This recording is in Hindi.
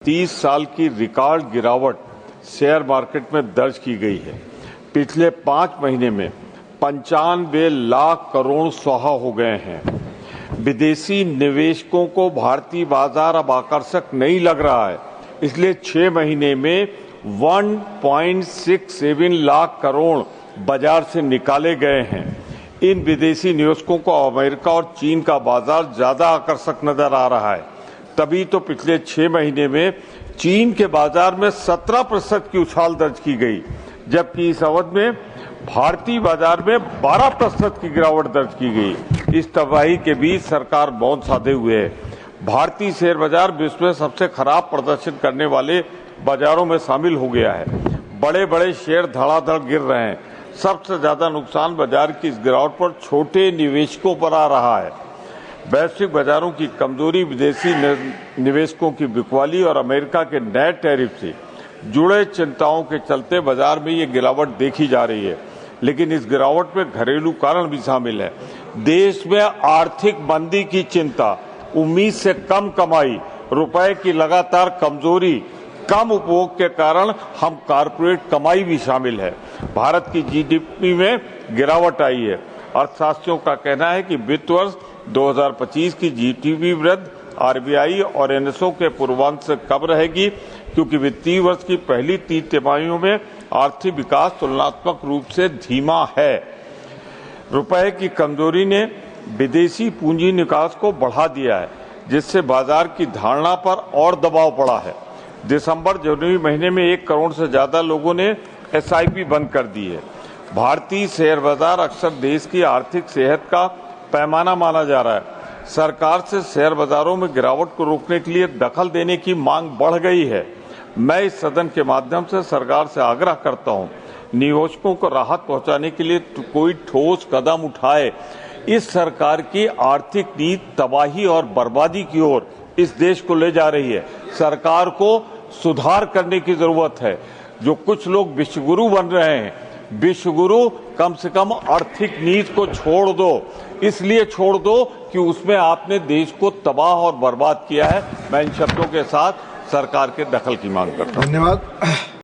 30 साल की रिकॉर्ड गिरावट शेयर मार्केट में दर्ज की गई है। पिछले 5 महीने में 95 लाख करोड़ स्वाहा हो गए हैं। विदेशी निवेशकों को भारतीय बाजार अब आकर्षक नहीं लग रहा है, इसलिए 6 महीने में 1.67 लाख करोड़ बाजार से निकाले गए हैं। इन विदेशी निवेशकों को अमेरिका और चीन का बाजार ज्यादा आकर्षक नजर आ रहा है। तभी तो पिछले 6 महीने में चीन के बाजार में 17% की उछाल दर्ज की गई, जबकि इस अवधि में भारतीय बाजार में 12% की गिरावट दर्ज की गई। इस तबाही के बीच सरकार मौन साधे हुए है। भारतीय शेयर बाजार विश्व में सबसे खराब प्रदर्शन करने वाले बाजारों में शामिल हो गया है। बड़े बड़े शेयर धड़ाधड़ गिर रहे हैं। सबसे ज्यादा नुकसान बाजार की इस गिरावट पर छोटे निवेशकों पर आ रहा है। वैश्विक बाजारों की कमजोरी, विदेशी निवेशकों की बिकवाली और अमेरिका के नए टैरिफ से जुड़े चिंताओं के चलते बाजार में ये गिरावट देखी जा रही है। लेकिन इस गिरावट में घरेलू कारण भी शामिल है। देश में आर्थिक मंदी की चिंता, उम्मीद से कम कमाई, रुपए की लगातार कमजोरी, कम उपभोग के कारण हम कॉर्पोरेट कमाई भी शामिल है। भारत की जीडीपी में गिरावट आई है। अर्थशास्त्रियों का कहना है कि वित्त वर्ष 2025 की जीडीपी वृद्धि आरबीआई और एनएसओ के पूर्वानुमान से कम रहेगी, क्योंकि वित्तीय वर्ष की पहली 3 तिमाहियों में आर्थिक विकास तुलनात्मक रूप से धीमा है। रुपए की कमजोरी ने विदेशी पूंजी निकास को बढ़ा दिया है, जिससे बाजार की धारणा पर और दबाव पड़ा है। दिसंबर जनवरी महीने में 1 करोड़ से ज्यादा लोगों ने एसआईपी बंद कर दी है। भारतीय शेयर बाजार अक्सर देश की आर्थिक सेहत का पैमाना माना जा रहा है। सरकार से शेयर बाजारों में गिरावट को रोकने के लिए दखल देने की मांग बढ़ गई है। मैं इस सदन के माध्यम से सरकार से आग्रह करता हूं, निवेशकों को राहत पहुंचाने के लिए कोई ठोस कदम उठाए। इस सरकार की आर्थिक नीति तबाही और बर्बादी की ओर इस देश को ले जा रही है। सरकार को सुधार करने की जरूरत है। जो कुछ लोग विश्वगुरु बन रहे हैं, विश्वगुरु कम से कम आर्थिक नीति को छोड़ दो। इसलिए छोड़ दो कि उसमें आपने देश को तबाह और बर्बाद किया है। मैं इन शब्दों के साथ सरकार के दखल की मांग करता हूं। धन्यवाद।